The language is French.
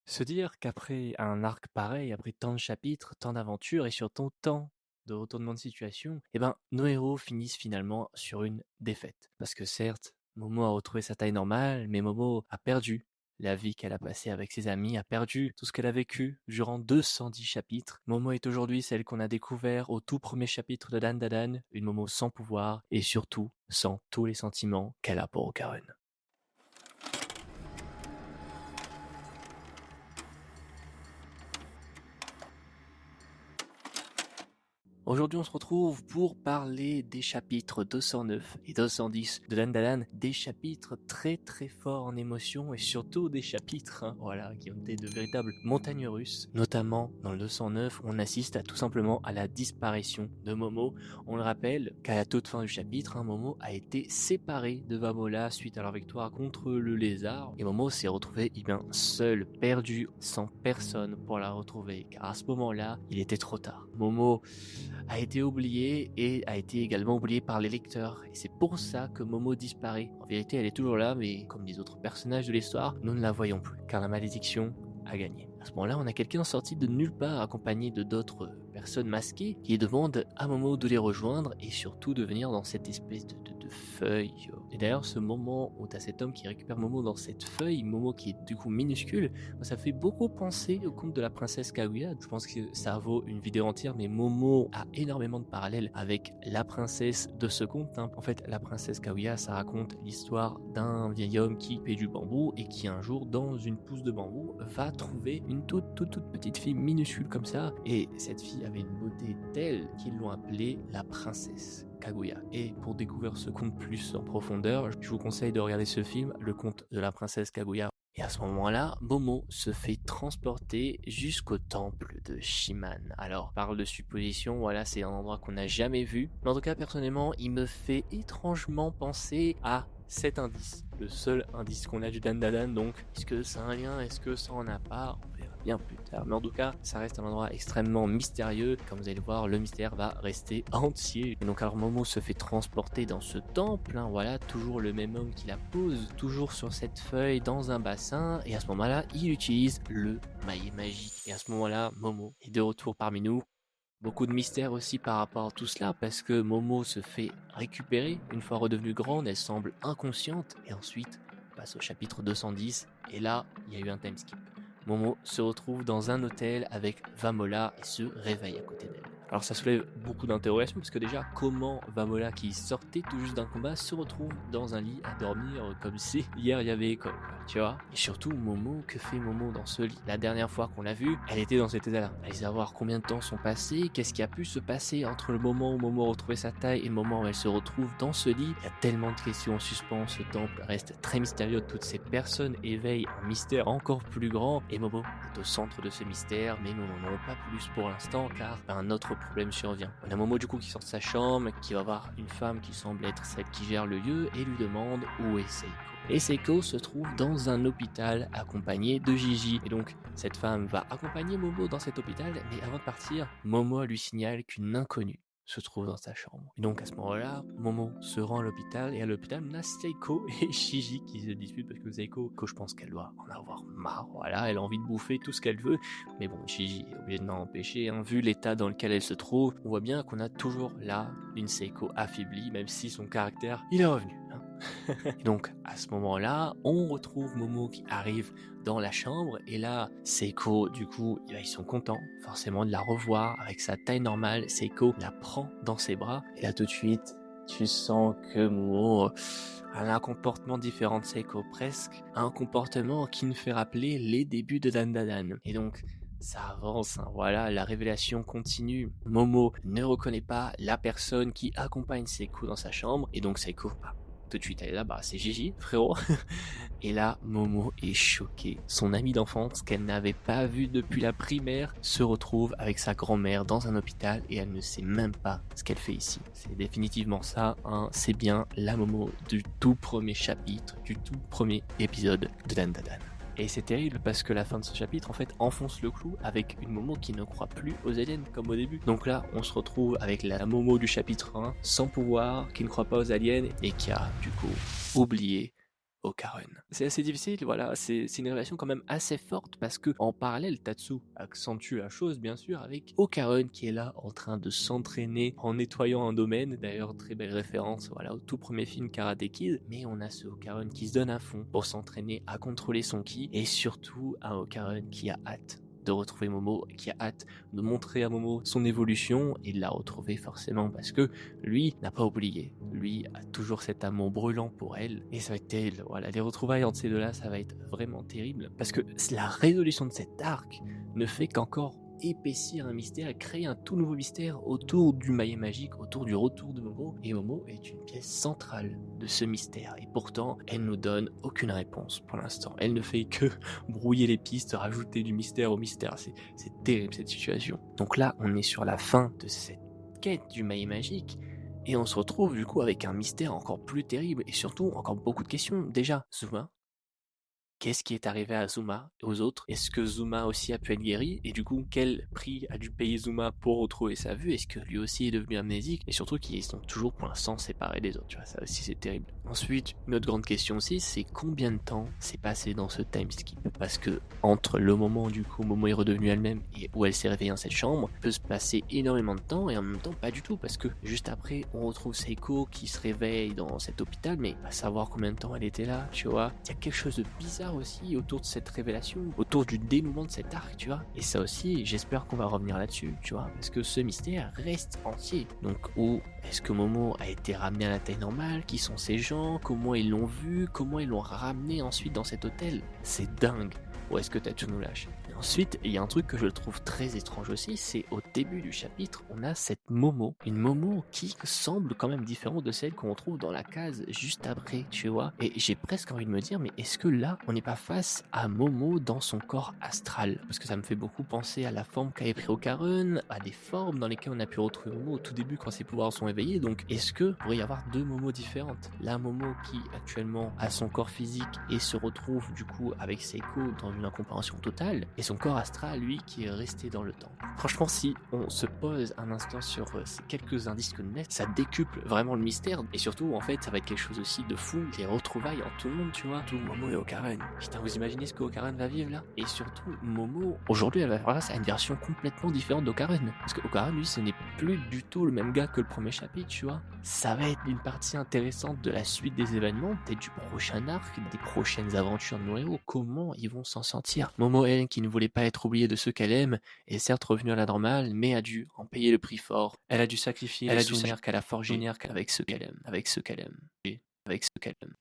Se dire qu'après un arc pareil, après tant de chapitres, tant d'aventures et surtout tant de retournements de situation, eh ben, nos héros finissent finalement sur une défaite. Parce que certes, Momo a retrouvé sa taille normale, mais Momo a perdu la vie qu'elle a passée avec ses amis, a perdu tout ce qu'elle a vécu durant 210 chapitres. Momo est aujourd'hui celle qu'on a découvert au tout premier chapitre de Dan Dadan, une Momo sans pouvoir et surtout sans tous les sentiments qu'elle a pour Okarun. Aujourd'hui, on se retrouve pour parler des chapitres 209 et 210 de Dan Dan, des chapitres très très forts en émotion et surtout des chapitres voilà, qui ont été de véritables montagnes russes. Notamment dans le 209, on assiste tout simplement à la disparition de Momo. On le rappelle qu'à la toute fin du chapitre, Momo a été séparé de Vamola suite à leur victoire contre le lézard. Et Momo s'est retrouvé seul, perdu, sans personne pour la retrouver. Car à ce moment-là, il était trop tard. Momo a été oubliée et a été également oubliée par les lecteurs. Et c'est pour ça que Momo disparaît. En vérité, elle est toujours là, mais comme les autres personnages de l'histoire, nous ne la voyons plus, car la malédiction a gagné. À ce moment-là, on a quelqu'un sorti de nulle part accompagné de d'autres personnes masquées qui demandent à Momo de les rejoindre et surtout de venir dans cette espèce de feuille. Et d'ailleurs, ce moment où tu as cet homme qui récupère Momo dans cette feuille, Momo qui est du coup minuscule, ça fait beaucoup penser au conte de la princesse Kaguya. Je pense que ça vaut une vidéo entière, mais Momo a énormément de parallèles avec la princesse de ce conte. En fait, la princesse Kaguya, ça raconte l'histoire d'un vieil homme qui fait du bambou et qui un jour, dans une pousse de bambou, va trouver une toute petite fille minuscule comme ça. Et cette fille avait une beauté telle qu'ils l'ont appelée la princesse Kaguya. Et pour découvrir ce conte plus en profondeur, je vous conseille de regarder ce film, le conte de la princesse Kaguya. Et à ce moment-là, Momo se fait transporter jusqu'au temple de Shiman. Alors, parle de supposition, voilà, c'est un endroit qu'on n'a jamais vu. Mais en tout cas, personnellement, il me fait étrangement penser à cet indice. Le seul indice qu'on a du Dandadan, donc, est-ce que ça a un lien, est-ce que ça en a pas? On verra bien plus tard. Mais en tout cas, ça reste un endroit extrêmement mystérieux. Comme vous allez le voir, le mystère va rester entier. Et donc, alors, Momo se fait transporter dans ce temple, voilà, toujours le même homme qui la pose, toujours sur cette feuille dans un bassin. Et à ce moment-là, il utilise le maillet magique. Et à ce moment-là, Momo est de retour parmi nous. Beaucoup de mystère aussi par rapport à tout cela, parce que Momo se fait récupérer. Une fois redevenue grande, elle semble inconsciente. Et ensuite, on passe au chapitre 210, et là, il y a eu un timeskip. Momo se retrouve dans un hôtel avec Vamola et se réveille à côté d'elle. Alors ça soulève beaucoup d'interrogations, parce que déjà, comment Vamola, qui sortait tout juste d'un combat, se retrouve dans un lit à dormir comme si hier il y avait école, tu vois? Et surtout, Momo, que fait Momo dans ce lit? La dernière fois qu'on l'a vue, elle était dans cet état-là. Allez savoir combien de temps sont passés, qu'est-ce qui a pu se passer entre le moment où Momo a retrouvé sa taille et le moment où elle se retrouve dans ce lit. Il y a tellement de questions en suspens, ce temple reste très mystérieux, toutes ces personnes éveillent un mystère encore plus grand, et Momo est au centre de ce mystère, mais nous n'en avons pas plus pour l'instant, car un autre problème survient. On a Momo du coup qui sort de sa chambre, qui va voir une femme qui semble être celle qui gère le lieu, et lui demande où est Seiko. Et Seiko se trouve dans un hôpital accompagné de Gigi. Et donc, cette femme va accompagner Momo dans cet hôpital, mais avant de partir, Momo lui signale qu'une inconnue se trouve dans sa chambre. Et donc à ce moment-là, Momo se rend à l'hôpital, et à l'hôpital, on a Seiko et Shiji qui se disputent parce que Seiko, je pense qu'elle doit en avoir marre, voilà, elle a envie de bouffer tout ce qu'elle veut, mais bon, Shiji est obligé de l'en empêcher, vu l'état dans lequel elle se trouve, on voit bien qu'on a toujours là une Seiko affaiblie, même si son caractère, il est revenu. Et donc à ce moment-là, on retrouve Momo qui arrive dans la chambre, et là Seiko, du coup, ils sont contents forcément de la revoir avec sa taille normale. Seiko la prend dans ses bras, et là tout de suite tu sens que Momo a un comportement différent de Seiko, presque un comportement qui nous fait rappeler les débuts de Dandadan. Et donc ça avance, voilà, la révélation continue. Momo ne reconnaît pas la personne qui accompagne Seiko dans sa chambre, et donc Seiko, tout de suite elle est là, c'est Gigi, frérot. Et là, Momo est choquée. Son amie d'enfance, qu'elle n'avait pas vue depuis la primaire, se retrouve avec sa grand-mère dans un hôpital, et elle ne sait même pas ce qu'elle fait ici. C'est définitivement ça, c'est bien la Momo du tout premier chapitre, du tout premier épisode de Dandadan. Et c'est terrible parce que la fin de ce chapitre en fait enfonce le clou avec une Momo qui ne croit plus aux aliens comme au début. Donc là on se retrouve avec la Momo du chapitre 1 sans pouvoir, qui ne croit pas aux aliens et qui a du coup oublié Okarun. C'est assez difficile, voilà, c'est une révélation quand même assez forte parce que en parallèle, Tatsu accentue la chose bien sûr avec Okarun qui est là en train de s'entraîner en nettoyant un domaine. D'ailleurs, très belle référence, voilà, au tout premier film Karate Kid. Mais on a ce Okarun qui se donne à fond pour s'entraîner à contrôler son ki et surtout un Okarun qui a hâte de retrouver Momo, qui a hâte de montrer à Momo son évolution et de la retrouver forcément parce que lui n'a pas oublié. Lui a toujours cet amour brûlant pour elle et ça va être terrible. Voilà, les retrouvailles entre ces deux-là, ça va être vraiment terrible parce que la résolution de cet arc ne fait qu'encore épaissir un mystère et créer un tout nouveau mystère autour du maillet magique, autour du retour de Momo. Et Momo est une pièce centrale de ce mystère. Et pourtant, elle nous donne aucune réponse pour l'instant. Elle ne fait que brouiller les pistes, rajouter du mystère au mystère. C'est terrible cette situation. Donc là, on est sur la fin de cette quête du maillet magique. Et on se retrouve du coup avec un mystère encore plus terrible et surtout encore beaucoup de questions. Déjà, Zuma, qu'est-ce qui est arrivé à Zuma et aux autres? Est-ce que Zuma aussi a pu être guéri? Et du coup, quel prix a dû payer Zuma pour retrouver sa vue? Est-ce que lui aussi est devenu amnésique? Et surtout qu'ils sont toujours pour l'instant séparés des autres, tu vois, ça aussi c'est terrible. Ensuite, une autre grande question aussi, c'est combien de temps s'est passé dans ce time skip? Parce que entre le moment où du coup Momo est redevenue elle-même et où elle s'est réveillée dans cette chambre, peut se passer énormément de temps et en même temps pas du tout parce que juste après on retrouve Seiko qui se réveille dans cet hôpital mais à savoir combien de temps elle était là, tu vois. Il y a quelque chose de bizarre aussi autour de cette révélation, autour du dénouement de cet arc, tu vois. Et ça aussi, j'espère qu'on va revenir là-dessus, tu vois, parce que ce mystère reste entier. Donc où est-ce que Momo a été ramené à la taille normale? Qui sont ces gens? Comment ils l'ont vu? Comment ils l'ont ramené ensuite dans cet hôtel? C'est dingue. Ou est-ce que Tatsu nous lâche? Et ensuite, il y a un truc que je trouve très étrange aussi, c'est au début du chapitre, on a cette Momo. Une Momo qui semble quand même différente de celle qu'on trouve dans la case juste après, tu vois. Et j'ai presque envie de me dire, mais est-ce que là, on n'est pas face à Momo dans son corps astral? Parce que ça me fait beaucoup penser à la forme qu'avait pris Okarun, à des formes dans lesquelles on a pu retrouver Momo au tout début quand ses pouvoirs sont éveillés. Donc, est-ce que pourrait y avoir deux Momo différentes? La Momo qui actuellement a son corps physique et se retrouve du coup avec Seiko dans une incompréhension totale, et son corps astral, lui, qui est resté dans le temps. Franchement, si on se pose un instant sur ces quelques indices que nous laisse, ça décuple vraiment le mystère, et surtout, en fait, ça va être quelque chose aussi de fou, les retrouvailles en tout le monde, tu vois, tout Momo et Okarun. Putain, vous imaginez ce que Okarun va vivre là? Et surtout, Momo, aujourd'hui, elle va faire face à une version complètement différente d'Okarun, parce que Okarun, lui, ce n'est plus du tout le même gars que le premier chapitre, tu vois. Ça va être une partie intéressante de la suite des événements, peut-être du prochain arc, des prochaines aventures de nos héros, comment ils vont s'en sortir. Momo, elle, qui ne voulait pas être oubliée de ceux qu'elle aime, est certes revenue à la normale, mais a dû en payer le prix fort. Elle a dû sacrifier les souvenirs qu'elle a forgés avec ceux qu'elle aime, avec ceux qu'elle aime, avec ceux qu'elle aime.